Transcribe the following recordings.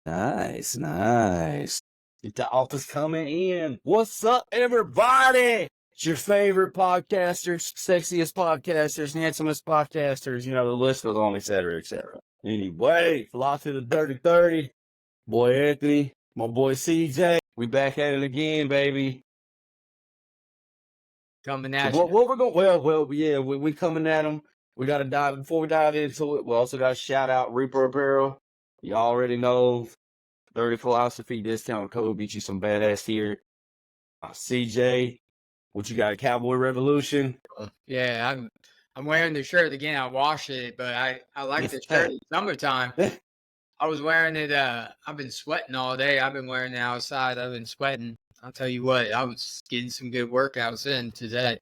Nice, nice. Get the office coming in. What's up, everybody? It's your favorite podcasters, sexiest podcasters, handsomest podcasters. You know, the list goes on, et cetera, et cetera. Anyway, fly to the Dirty 30. Boy Anthony, my boy CJ. We back at it again, baby. Coming So at what you. we're going, yeah, we coming at them. We got to dive, before we dive into it, we also got to shout out Reaper Apparel. You already know, 30 philosophy discount code, beat you some badass here. CJ, what you got? Cowboy Revolution. Yeah, I'm wearing the shirt again. I washed it, but I like the shirt. It's summertime. I was wearing it. I've been sweating all day. I've been wearing it outside. I've been sweating. I'll tell you what, I was getting some good workouts in today.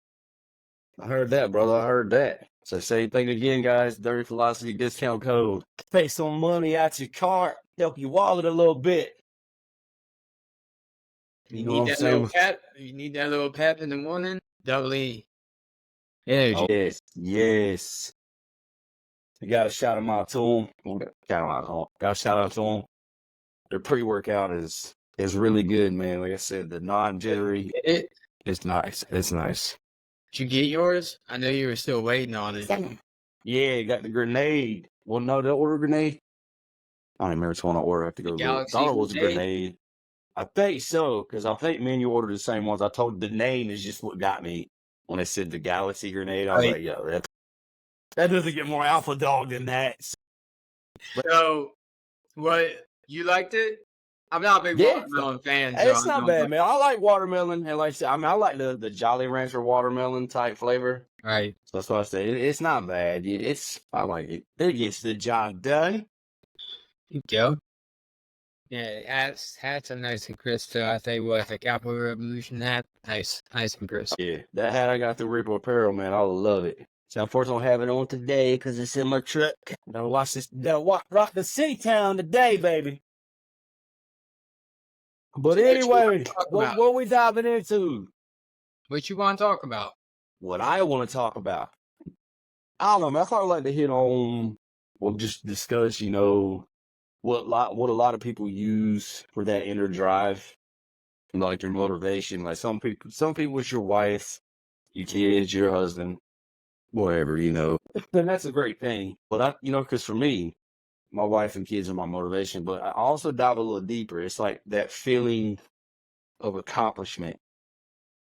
I heard that, brother. I heard that. So same thing again, guys. Dirty philosophy discount code. Pay some money out your cart. Help your wallet a little bit. You know need what I'm that little saying? pep. You need that little pep in the morning. Double E. Energy. Oh, yes, yes. You got to shout them out to them. Got to shout out to them. Their pre-workout is really good, man. Like I said, the non-jittery. It's nice. It's nice. Did you get yours? I know you were still waiting on it. Yeah, got the grenade. Well, no, the order grenade. I don't even remember which one I ordered. I have to go look. I thought it was a grenade. I think so, because I think me and you ordered the same ones. I told the name is just what got me when they said the Galaxy grenade. I was like, yo, that doesn't get more alpha dog than that. So, what, you liked it? I'm not a big watermelon fan. So it's not bad, man. I like watermelon, and like I mean, I like the Jolly Rancher watermelon type flavor. Right. So that's why I say it's not bad. I like it. It gets the job done. You go. Yeah, hats are nice and crisp too. I tell you what, the Cowboy Revolution hat, nice and crisp. Yeah, that hat I got through Reaper Apparel, man. I love it. So unfortunately, I don't have it on today because it's in my truck. Gotta watch this. Rock the city town today, baby. But So anyway, what we diving into? What you want to talk about? What I want to talk about? I don't know, man. I thought I'd like to hit on, well, just discuss, you know, what a lot of people use for that inner drive, like your motivation. Like some people it's your wife, your kids, your husband, whatever, you know. And that's a great thing. But because for me, my wife and kids are my motivation. But I also dive a little deeper. It's like that feeling of accomplishment,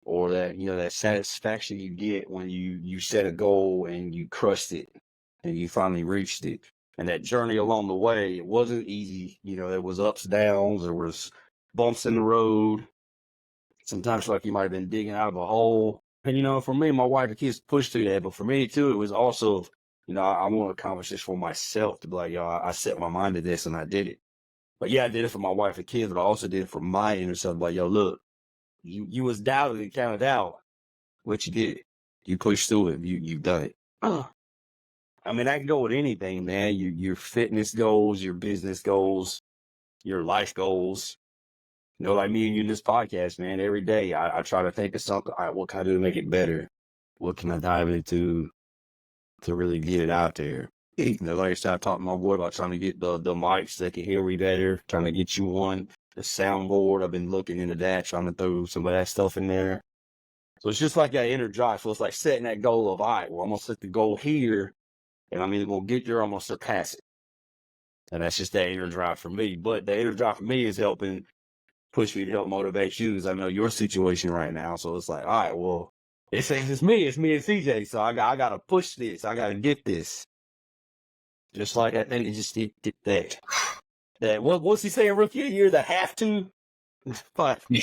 or that satisfaction you get when you set a goal and you crushed it and you finally reached it. And that journey along the way, it wasn't easy. There was ups, downs, there was bumps in the road. Sometimes like you might have been digging out of a hole. And for me, my wife and kids pushed through that. But for me too, it was also, I want to accomplish this for myself, to be like, yo, I set my mind to this and I did it. But yeah, I did it for my wife and kids, but I also did it for my inner self. Like, yo, look, you was doubted and counted out, what you did. You pushed through it. You've done it. I mean, I can go with anything, man. Your fitness goals, your business goals, your life goals. Like me and you in this podcast, man, every day I try to think of something. All right, what can I do to make it better? What can I dive into to really get it out there? Like I said, I talked to my boy about trying to get the mics that can hear me better, trying to get you one, the soundboard. I've been looking into that, trying to throw some of that stuff in there. So it's just like that inner drive. So it's like setting that goal of, all right, well, I'm going to set the goal here, and I'm either going to get there or I'm going to surpass it. And that's just that inner drive for me. But the inner drive for me is helping push me to help motivate you, because I know your situation right now. So it's like, all right, well, it's me and CJ. So I got to push this. I got to get this. Just like I think it just did that. What's he saying, rookie of the year? The have to? But, you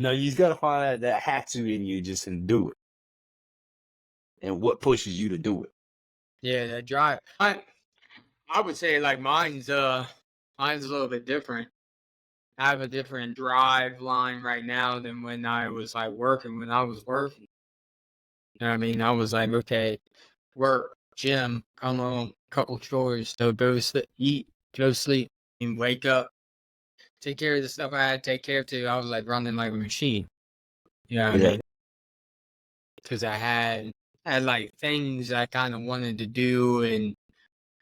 just got to find that have to in you just and do it. And what pushes you to do it. Yeah, that drive. I would say like mine's a little bit different. I have a different drive line right now than when I was like working. When I was working, you know what I mean? I was like, okay, work, gym, come home, couple chores, so eat, go sleep, and wake up, take care of the stuff I had to take care of too. I was like running like a machine. You know what I mean? Because I had like things I kind of wanted to do, and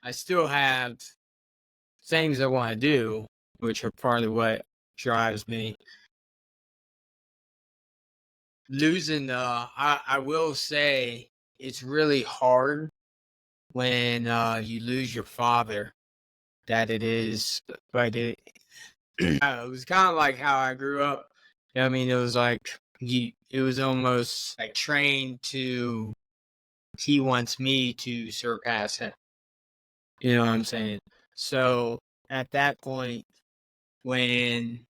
I still have things I want to do. which are part of what drives me. Losing, I will say it's really hard when you lose your father. That it is, but it was kind of like how I grew up. I mean, it was like it was almost like trained to. He wants me to surpass him. You know what I'm saying? So at that point, when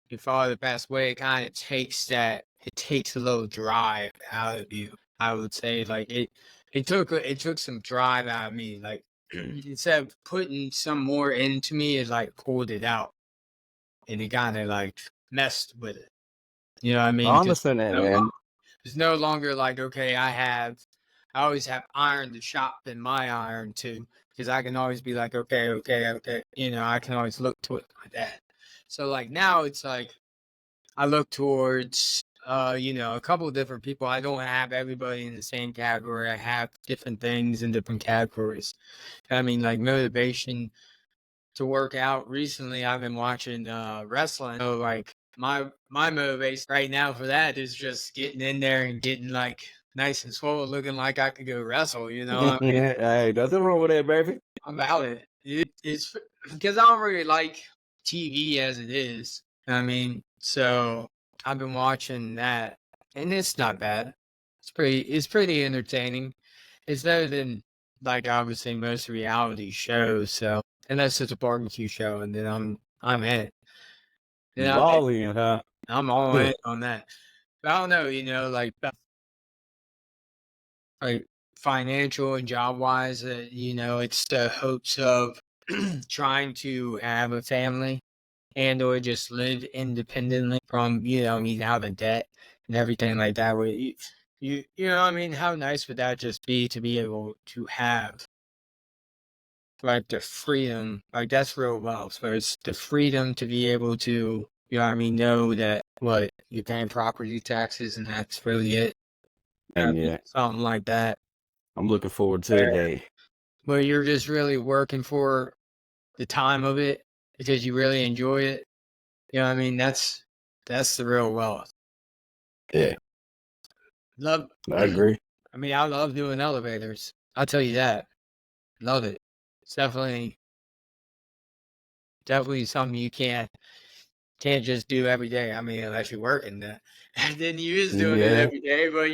your father passed away, it kind of takes that. It takes a little drive out of you. I would say, like it took some drive out of me. Like instead of putting some more into me, it like pulled it out, and it kind of like messed with it. You know what I mean? I Because understand that, man. it's no longer like, okay, I always have iron to sharpen my iron too, because I can always be like, okay. You know, I can always look to it like that. So like now it's like I look towards, a couple of different people. I don't have everybody in the same category. I have different things in different categories. I mean, like motivation to work out. Recently, I've been watching wrestling. So like my motivation right now for that is just getting in there and getting like nice and swole, looking like I could go wrestle. You know, I mean, Hey, nothing wrong with that, baby. I'm about it. It's because I don't really like TV as it is. I mean, so I've been watching that, and it's not bad. It's pretty entertaining. It's better than like I would say most reality shows. So unless it's a barbecue show, and then I'm in it. You Then all in, huh? I'm all in on that. But I don't know, like financial and job wise, it's the hopes of trying to have a family and or just live independently from, I mean, out of debt and everything like that. Where you know, I mean, how nice would that just be to be able to have like the freedom, like that's real wealth. So it's the freedom to be able to, know that what you're paying property taxes and that's really it. And yeah, Something like that. I'm looking forward to the day. Where you're just really working for the time of it because you really enjoy it. You know what I mean? That's the real wealth. Yeah, Love I agree. I mean, I love doing elevators. I'll tell you that. Love it. It's definitely something you can't just do every day. I mean, unless you're working that. And then you is doing it Yeah. every day, but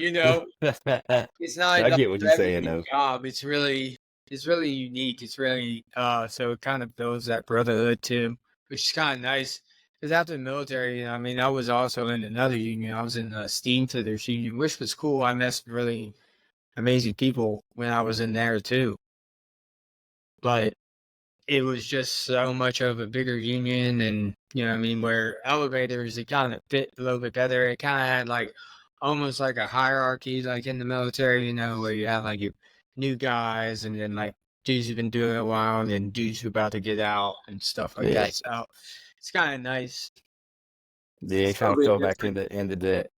it's not I enough get what for you're saying, every though. job. It's really unique. It's really so it kind of builds that brotherhood too, which is kind of nice. Because after the military, I mean, I was also in another union. I was in the Steam Fitters union, which was cool. I met some really amazing people when I was in there too. But it was just so much of a bigger union, and I mean, where elevators it kind of fit a little bit better. It kind of had like almost like a hierarchy, like in the military, where you have like your new guys, and then like dudes who've been doing it a while, and then dudes who about to get out and stuff like Yeah. that. So it's kind of nice. Yeah, It's it a kind of little bit fell back different. into that.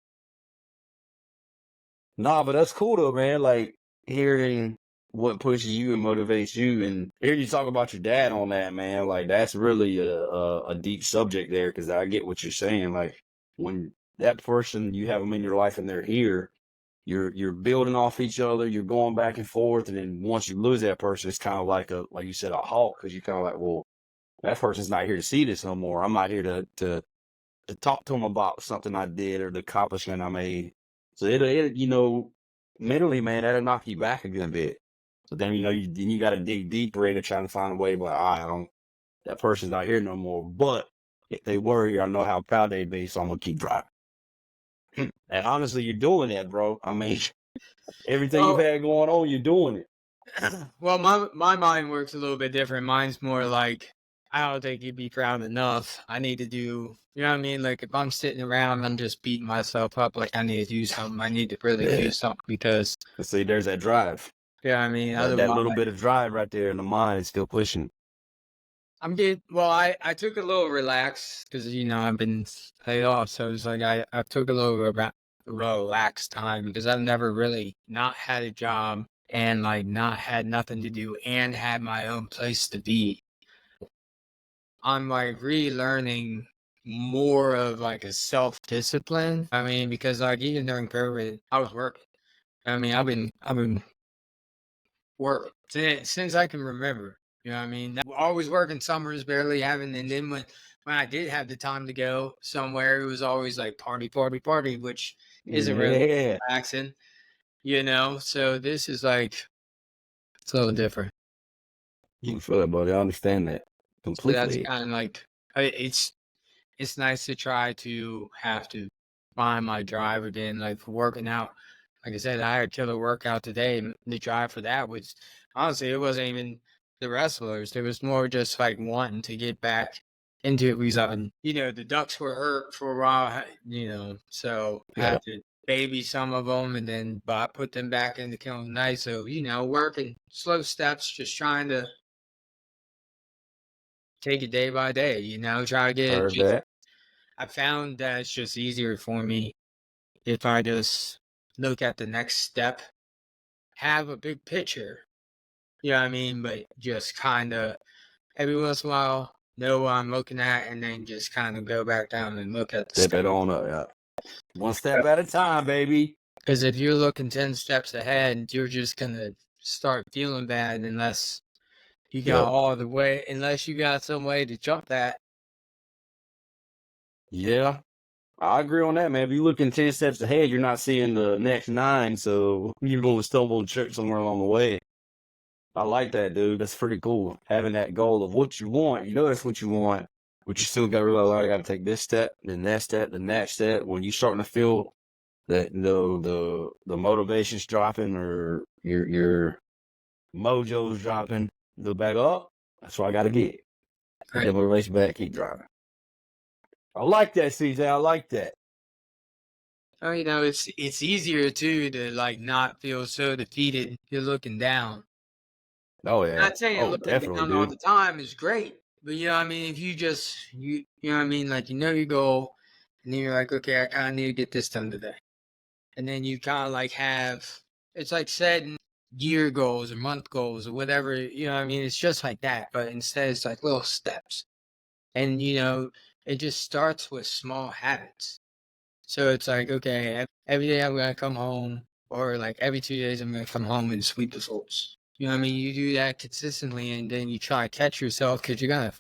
Nah, but that's cool though, man. Like hearing what pushes you and motivates you, and hearing you talk about your dad on that, man. Like that's really a deep subject there, because I get what you're saying. Like when that person you have them in your life and they're here, you're building off each other, you're going back and forth, and then once you lose that person, it's kind of like you said, a halt, because you kind of like, well, that person's not here to see this no more. I'm not here to talk to them about something I did or the accomplishment I made. So mentally, man, that'll knock you back a good bit. So then, you got to dig deeper into trying to find a way, but that person's not here no more. But if they were here, I know how proud they'd be, so I'm going to keep driving. And honestly, you're doing that, bro. I mean, everything you've Well, had going on, you're doing it. well, my mind works a little bit different. Mine's more like I don't think you'd be proud enough. I need to do, you know what I mean? Like if I'm sitting around, I'm just beating myself up. Like I need to do something. I need to really do Yeah. something because, See, there's that drive. I mean, That otherwise little bit of drive right there in the mind is still pushing. I'm good. Well, I took a little relax because I've been laid off, so it's like I took a little relaxed time because I've never really not had a job and like not had nothing to do and had my own place to be. I'm like relearning more of like a self-discipline. I mean, because like even during COVID, I was working. I mean, I've been working since I can remember. You know what I mean? Always working summers, barely having, and then when I did have the time to go somewhere, it was always like party, party, party, which isn't really Yeah. relaxing, you know? So this is like, it's a little different. You can feel it, buddy. I understand that So that's completely. kind of like, it's nice to try to have to find my drive again, like for working out. Like I said, I had a killer workout today, and the drive for that was honestly, it wasn't even the wrestlers. It was more just like wanting to get back into it because the ducks were hurt for a while, so I Yeah. had to baby some of them and then put them back into killing night. So, working slow steps, just trying to take it day by day, try to get it Heard that. I found that it's just easier for me if I just look at the next step, have a big picture, you know what I mean? But just kind of every once in a while know what I'm looking at and then just kind of go back down and look at the Step step. it on up. Yeah. One step at a time, baby. Because if you're looking 10 steps ahead, you're just going to start feeling bad unless you got Yep. unless you got some way to jump that. Yeah. I agree on that, man. If you're looking 10 steps ahead, you're not seeing the next 9, so you're going to stumble and trip somewhere along the way. I like that, dude. That's pretty cool. Having that goal of what you want, you know that's what you want, but you still got to realize, I got to take this step, then that step, the next step. When you're starting to feel that the motivation's dropping or your mojo's dropping, go back up. That's what I got to get. Get that motivation back, keep driving. I like that, CJ. I like that. Oh, it's easier too to like not feel so defeated. You're looking down. Oh, yeah. Not saying Oh, looking definitely, down all dude. the time is great, but you know what I mean, if you know what I mean, like your goal, and then you're like, okay, I kind of need to get this done today, and then you kind of like it's like setting year goals or month goals or whatever, you know what I mean. It's just like that, but instead it's like little steps, and it just starts with small habits. So it's like, okay, every day I'm gonna come home, or like every 2 days I'm gonna come home and sweep the floors. You know what I mean? You do that consistently, and then you try to catch yourself because you're gonna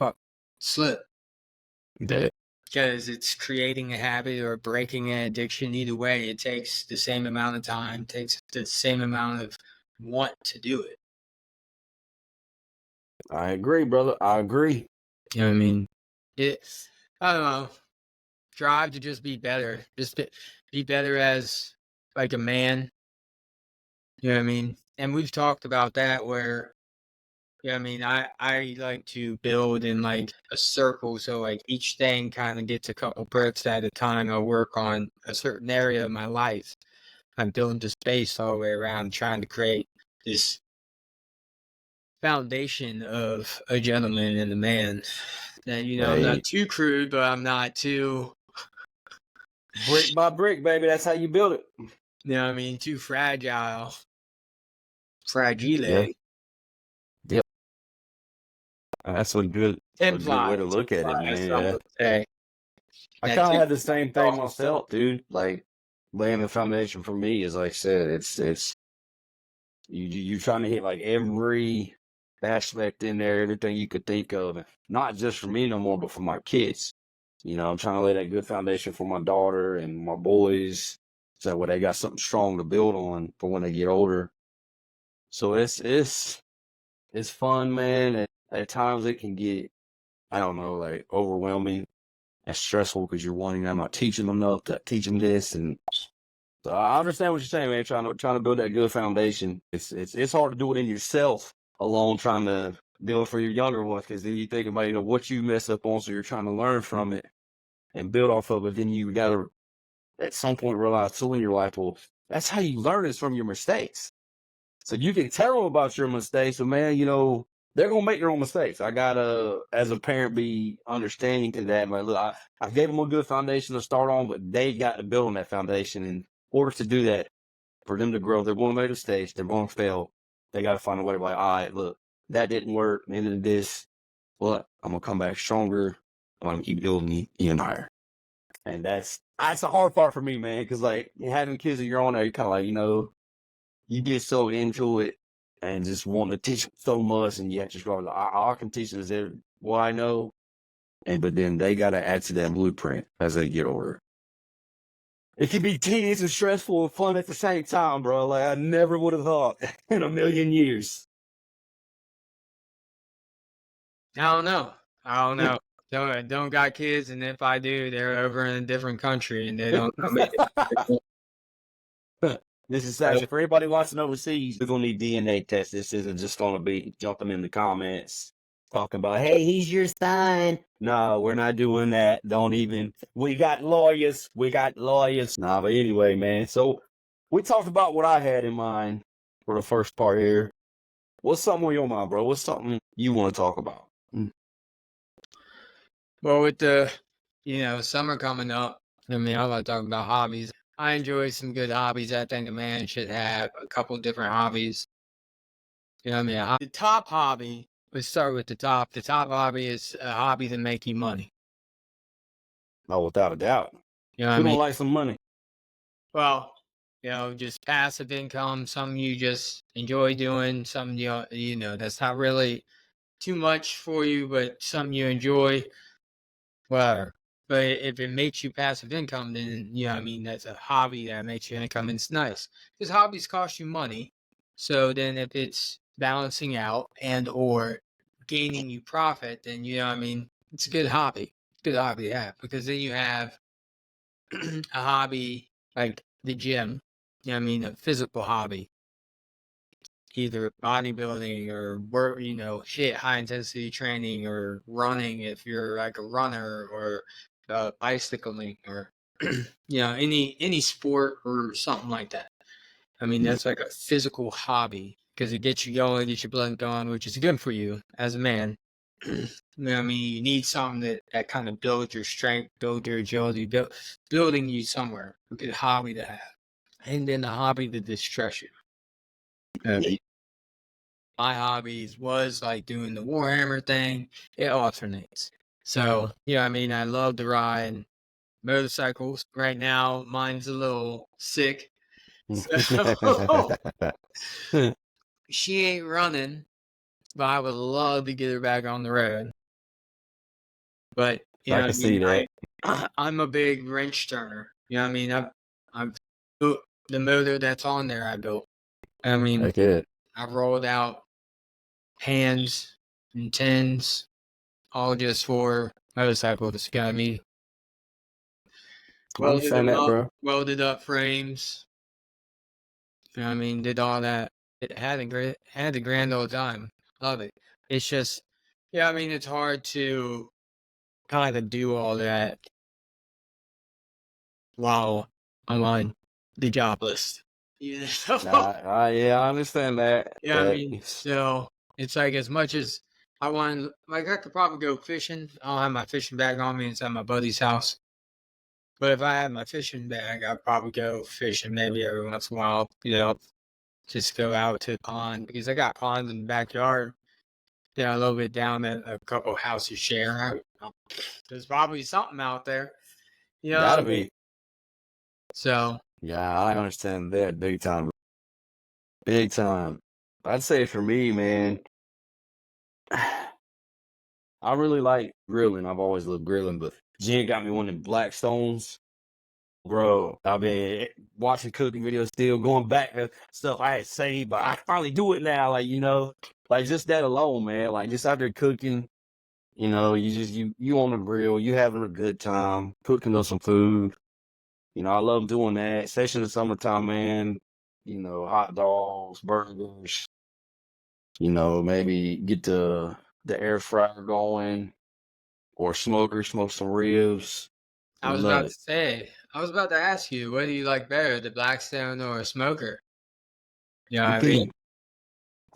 slip. Because it's creating a habit or breaking an addiction. Either way, it takes the same amount of time, takes the same amount of want to do it. I agree, brother. I agree. You know what I mean? I don't know. Drive to just be better. Just be better as like a man. You know what I mean? And we've talked about that where, yeah, I mean, I like to build in like a circle. So like each thing kind of gets a couple bricks at a time. I work on a certain area of my life. I'm building the space all the way around, trying to create this foundation of a gentleman and a man. That, I'm Hey, not too crude, but I'm not too, brick by brick, baby. That's how you build it. too fragile. Yeah. Fragile. Yep. That's a good way to look at it, As man. some Yeah. would say. I That kind of too. had the same thing myself, dude. Like laying the foundation for me is like I said, it's you trying to hit like every aspect in there, everything you could think of, not just for me no more, but for my kids. I'm trying to lay that good foundation for my daughter and my boys, so that way they got something strong to build on for when they get older. So it's fun, man. At times it can get, I don't know, like overwhelming and stressful because you're wanting, I'm not teaching them enough to teach them this, and so I understand what you're saying, man. Trying to build that good foundation. It's hard to do it in yourself alone, trying to do it for your younger ones, because then you think about what you mess up on, so you're trying to learn from it and build off of it. Then you gotta at some point realize too in your life, well, that's how you learn is from your mistakes. So you can tell them about your mistakes, but man, they're gonna make their own mistakes. I gotta, as a parent, be understanding to that. Like, look, I gave them a good foundation to start on, but they got to build on that foundation. And in order to do that, for them to grow, they're going to make mistakes. They're going to fail. They got to find a way to be like, all right, look, that didn't work. Neither did this. Well, I'm gonna come back stronger. I'm gonna keep building you even higher. And that's the hard part for me, man. Because like having kids of your own, you kind of like you get so into it and just want to teach them so much, and you have to go like, I can teach them what I know, but then they gotta add to that blueprint as they get older. It can be tedious and stressful and fun at the same time, bro. Like I never would have thought in a million years. I don't know. Don't got kids, and if I do, they're over in a different country, and they don't know me. This is actually for anybody watching overseas. We're gonna need DNA tests. This isn't just gonna be jumping in the comments talking about, hey, he's your son. No, we're not doing that. Don't even. We got lawyers. Nah, but anyway, man. So we talked about what I had in mind for the first part here. What's something on your mind, bro? What's something you want to talk about? Well, with the summer coming up, I mean, I like talking about hobbies. I enjoy some good hobbies. I think a man should have a couple different hobbies. You know what I mean? The top hobby, let's start with the top. The top hobby is a hobby that make you money. Oh, without a doubt. You know what I Who mean? don't like some money? Well, just passive income, something you just enjoy doing, something that's not really too much for you, but something you enjoy. Whatever. But if it makes you passive income, then I mean that's a hobby that makes you income, and it's nice because hobbies cost you money. So then, if it's balancing out and or gaining you profit, then I mean it's a good hobby. Good hobby to have because then you have a hobby like the gym. I mean a physical hobby, either bodybuilding or work, high intensity training or running if you're like a runner or bicycling or any sport or something like that. I mean that's like a physical hobby because it gets you going, gets your blood going, which is good for you as a man. I mean you need something that kind of builds your strength, build your agility, building you somewhere. A good hobby to have, and then a hobby to distress you. My hobbies was like doing the Warhammer thing. It alternates. So, I mean, I love to ride motorcycles. Right now, mine's a little sick. So, she ain't running, but I would love to get her back on the road. But, I can see that. I'm a big wrench turner. You know what I mean? I've built the motor that's on there, I built. I mean, I've rolled out hands and tens, all just for motorcycles. Got me I understand that, bro. welded up frames. You know what I mean? Did all that. It had a grand old time. Love it. It's just, I mean, it's hard to kind of do all that while I'm on the job list. Yeah, I understand that. Yeah, I mean, so it's like as much as I want, like I could probably go fishing. I'll have my fishing bag on me inside my buddy's house. But if I had my fishing bag, I'd probably go fishing maybe every once in a while, just go out to the pond because I got ponds in the backyard. A little bit down that a couple houses share. There's probably something out there. Gotta be. So. Yeah, I understand that big time. Big time. I'd say for me, man, I really like grilling. I've always loved grilling, but Jen got me one of them Blackstones. Bro, I've been watching cooking videos still, going back to stuff I had saved, but I finally do it now. Like, like just that alone, man. Like just out there cooking, you on the grill, you having a good time, cooking on some food. I love doing that, especially in the summertime, man. Hot dogs, burgers, maybe get the air fryer going or smoke some ribs. I was about to ask you, what do you like better, the Blackstone or a smoker? Yeah, I mean,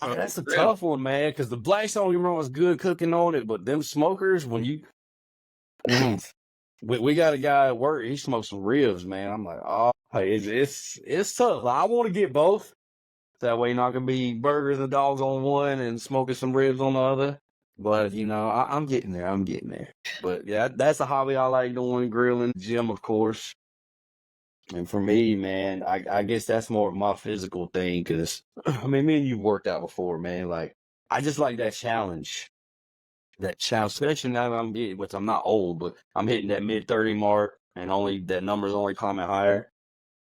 that's a tough one, man, because the Blackstone, was good cooking on it, but them smokers, when you, we got a guy at work, he smokes some ribs, man. I'm like, oh, hey, it's tough. I want to get both. That way, not gonna be burgers and dogs on one and smoking some ribs on the other. But I'm getting there. I'm getting there. But yeah, that's a hobby I like doing, grilling, gym, of course. And for me, man, I guess that's more of my physical thing because, I mean, me and you've worked out before, man. Like, I just like that challenge. That challenge, especially now that I'm getting, which I'm not old, but I'm hitting that mid-30 mark and that number's only climbing higher.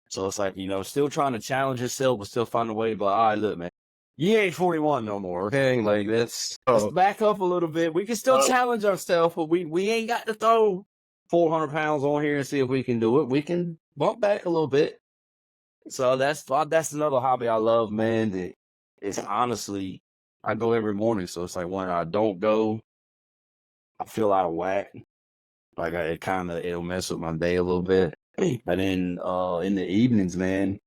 So it's like, still trying to challenge yourself, but still find a way. But all right, look, man, you ain't 41 no more, okay? Like, let's back up a little bit. We can still challenge ourselves, but we ain't got to throw 400 pounds on here and see if we can do it. We can bump back a little bit. So that's another hobby I love, man. That it's honestly, I go every morning, so it's like when I don't go, I feel out of whack. Like it'll mess with my day a little bit. And then in the evenings, man,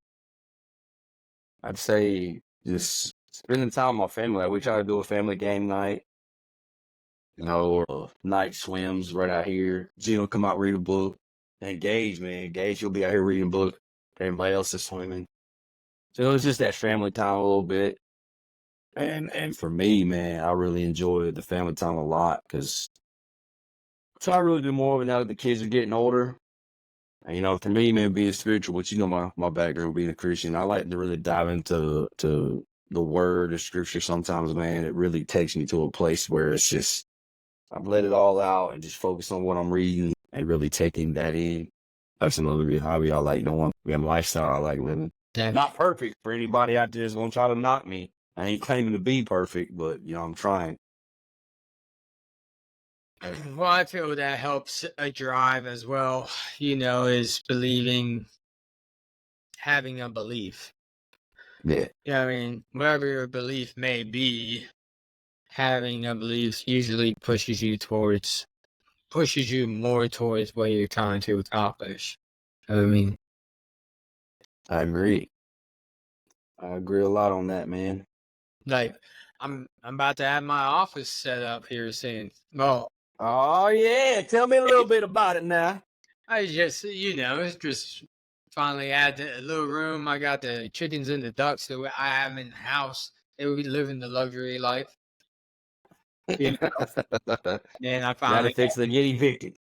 I'd say just spending time with my family. Like we try to do a family game night, or night swims right out here. Gino come out read a book. And Gage, you'll be out here reading a book. Everybody else is swimming. So it's just that family time a little bit. And for me, man, I really enjoy the family time a lot because I try to really do more of it now that the kids are getting older. And for me, man, being spiritual, which my background being a Christian, I like to really dive into the word, the scripture. Sometimes, man, it really takes me to a place where it's just I've let it all out and just focus on what I'm reading and really taking that in. That's another big hobby I like doing. We have a lifestyle I like living. Not perfect for anybody out there that's gonna try to knock me. I ain't claiming to be perfect, but I'm trying. Well, I feel that helps a drive as well, is having a belief. Yeah. Yeah, I mean, whatever your belief may be, having a belief usually pushes you more towards what you're trying to accomplish. I mean, I agree. I agree a lot on that, man. like I'm about to have my office set up here soon. Well, oh yeah, tell me a little bit about it now. I just it's just finally had a little room. I got the chickens and the ducks that I have in the house. They will be living the luxury life. And I Now they finally fix to get evicted.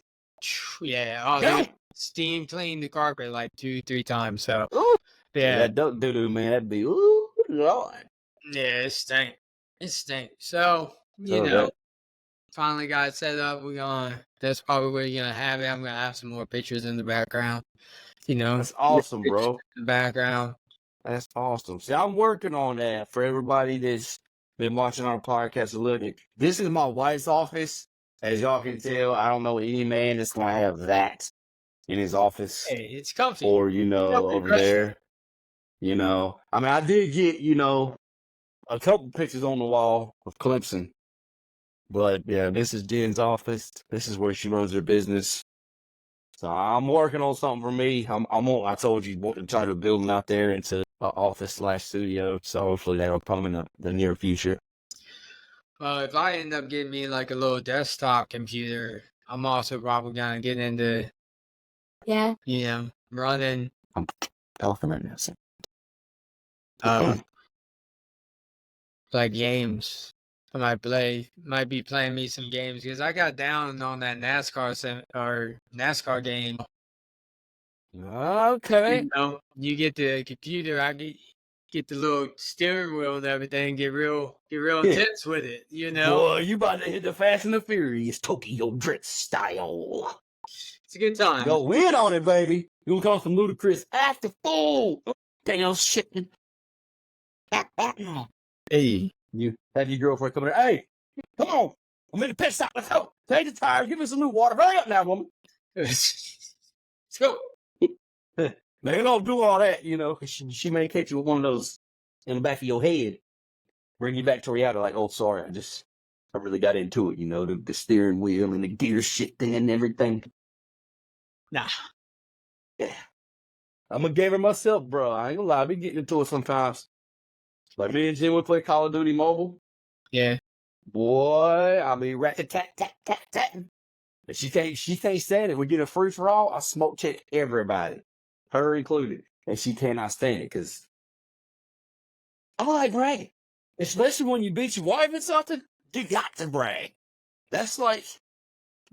they steam cleaned the carpet like 2-3 times. So Ooh, yeah, that duck doo-doo, man, that'd be Lord. yeah, it stank. It stank. So That finally got it set up. That's probably where you're gonna have it. I'm gonna have some more pictures in the background. that's awesome, bro. The background. That's awesome. See, I'm working on that for everybody that's been watching our podcast and looking. This is my wife's office. As y'all can tell, I don't know any man that's gonna have that in his office Hey, it's comfy. or over there. I mean, I did get a couple pictures on the wall of Clemson, but yeah, this is Jen's office. This is where she runs her business. So I'm working on something for me. I told you, want to try to build out there into an office/studio. So hopefully that'll come in the near future. Well, if I end up getting me like a little desktop computer, I'm also probably gonna get into running I'm talking right now. like games. I might be playing me some games because I got down on that NASCAR game. Okay. You get the computer, I get the little steering wheel and everything, get real intense with it, Boy, you about to hit the Fast and the Furious Tokyo Drift style. It's a good time. Go in on it, baby. You gonna call some ludicrous active fool. Damn shit. Hey, you have your girlfriend coming in. Hey, come on. I'm in the pit stop. Let's go. Take the tires. Give me some new water. Hurry up now, woman. Let's go. Man, don't do all that, 'cause she may catch you with one of those in the back of your head. Bring you back to reality like, oh, sorry, I really got into it, the steering wheel and the gear shifting and everything. Nah. Yeah. I'm a gamer myself, bro. I ain't gonna lie. I be getting into it sometimes. Like me and Jim would play Call of Duty Mobile. Yeah. Boy, I mean, rat-tat-tat-tat-tat. And she can't stand it. We get a free for all. I smoke check everybody, her included, and she cannot stand it because I like bragging, especially when you beat your wife or something. You got to brag. That's like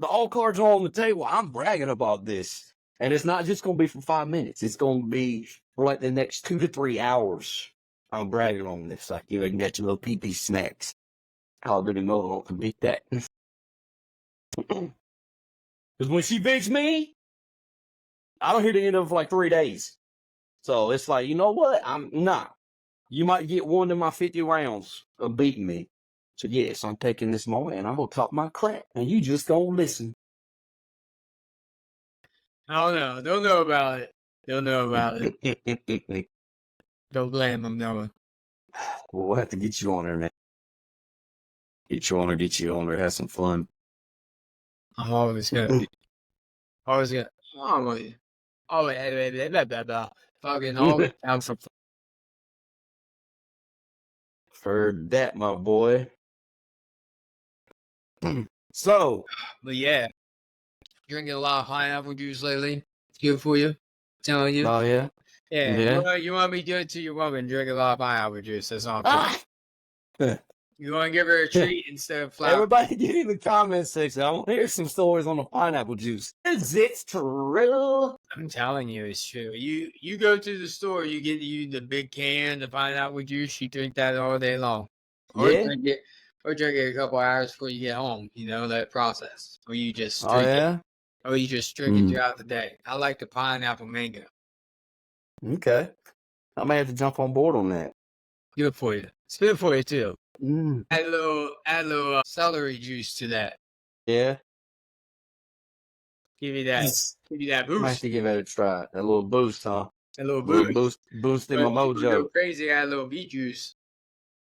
all cards are on the table. I'm bragging about this. And it's not just going to be for 5 minutes. It's going to be for like the next 2 to 3 hours. I'm bragging on this. Like, you can get your little pee-pee snacks. I'll really know can beat that. Because when she beats me, I don't hear the end of it for like 3 days. So it's like, you know what? I'm not. You might get one of my 50 rounds of beating me. So yes, I'm taking this moment and I'm going to talk my crap. And you just going to listen. I don't know. Don't know about it. Don't know about it. Don't blame him, Noah. We'll have to get you on there, man. Get you on there, have some fun. I'm always good. Always good. Always. Always. Blah, blah, blah. Fucking always down for. Heard that, my boy. So, but yeah, drinking a lot of pineapple juice lately. It's good for you. I'm telling you. Oh yeah. Yeah. You want me to do it to your woman? Drink a lot of pineapple juice. That's all. You want to give her a treat instead of flour. Everybody get in the comment section. I want to hear some stories on the pineapple juice. Is it true? I'm telling you, it's true. You go to the store, you get the big can of pineapple juice. You drink that all day long. Or drink it a couple hours before you get home. You know that process. Or you just drink it. Or you just drink it throughout the day. I like the pineapple mango. Okay, I may have to jump on board on that. Good for you. It's good for you too. Add a little celery juice to that. Yeah. Give you that boost. Might have to give it a try. That little boost, huh? A little boost. Boost in my mojo. Go crazy, add a little beet juice.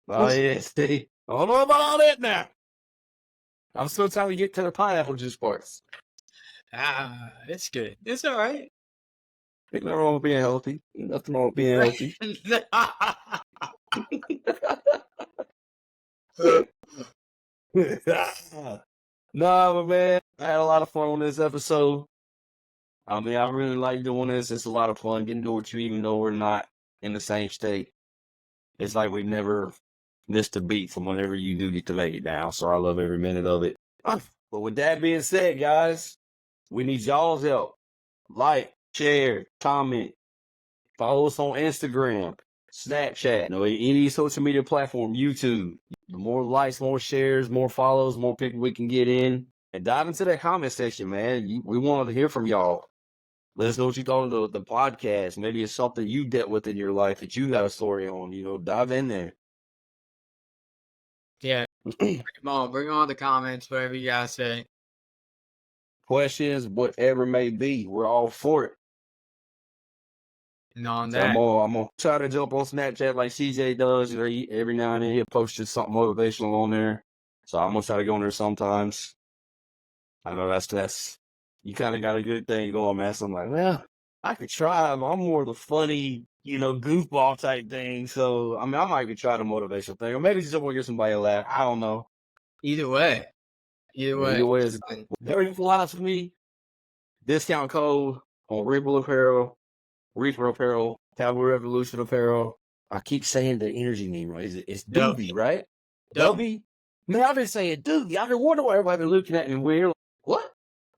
Oh yeah, Steve. I don't know about all that now. I'm still trying to get to the pineapple juice parts. It's good. It's all right. Ain't nothing wrong with being healthy. Ain't nothing wrong with being healthy. Nah, but man, I had a lot of fun on this episode. I mean, I really like doing this. It's a lot of fun getting to with you, even though we're not in the same state. It's like we never missed a beat from whenever you do get to lay it down. So I love every minute of it. But with that being said, guys, we need y'all's help. Like, share, comment, follow us on Instagram, Snapchat, any social media platform, YouTube. The more likes, more shares, more follows, more people we can get in. And dive into that comment section, man. We wanted to hear from y'all. Let us know what you thought of the podcast. Maybe it's something you dealt with in your life that you got a story on. Dive in there. Yeah. Bring on the comments, whatever you guys say. Questions, whatever may be. We're all for it. And on So that. I'm gonna try to jump on Snapchat like CJ does. Every now and then he'll post just something motivational on there. So I'm gonna try to go on there sometimes. I know that's you kind of got a good thing going, man. So I'm like, well, I could try. I'm more the funny, goofball type thing. So I mean, I might be trying the motivational thing, or maybe just want to get somebody a laugh. I don't know. Either way is very philosophy. Discount code on Reaper Apparel, Cavalry Revolution Apparel. I keep saying the energy name right. It's Doobie, right? Doobie? Man, I've been saying Doobie. I've been wondering why everybody been looking at me weird. Like, what?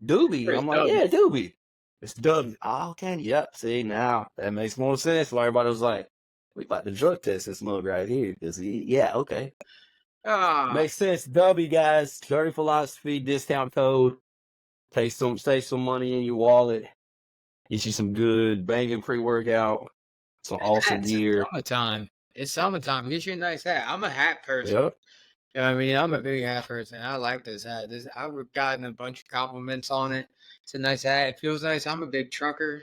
Doobie? I'm like, yeah, Doobie. It's Doobie. Oh, okay. Yep. See, now that makes more sense. Why everybody was like, we about to drug test this mug right here. Yeah, okay. Makes sense. W, guys. Dirty Philosophy discount code. Save some money in your wallet. Get you some good banging pre-workout. Some awesome gear. It's summertime. Get you a nice hat. I'm a hat person. Yep. I mean, I'm a big hat person. I like this hat. I've gotten a bunch of compliments on it. It's a nice hat. It feels nice. I'm a big trucker,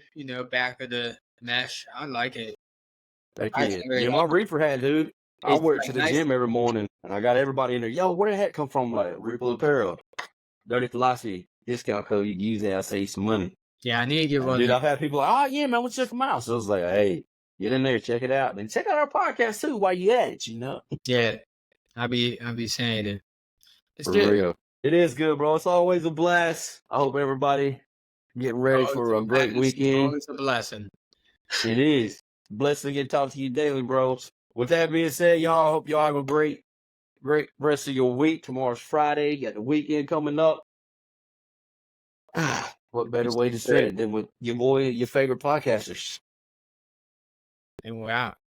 back of the mesh. I like it. Thank you. Yeah, my Reaper hat, dude. I wear it to the gym every morning, and I got everybody in there. Yo, where did that come from? Like, Reaper Apparel. Dirty Philosophy. Discount code. You can use that. I'll save you some money. Yeah, I need to get one. Dude, I've had people like, oh, yeah, man, let's check them out. So I was like, hey, get in there, check it out. And check out our podcast, too, while you at it, Yeah, I'll be saying it. It's for good. real. It is good, bro. It's always a blast. I hope everybody getting ready for a great weekend. It's a blessing. It is. Blessed to get to talk to you daily, bros. With that being said, y'all, I hope y'all have a great Great rest of your week. Tomorrow's Friday. You got the weekend coming up. What better way to spend it than with your boy, your favorite podcasters? And we're out.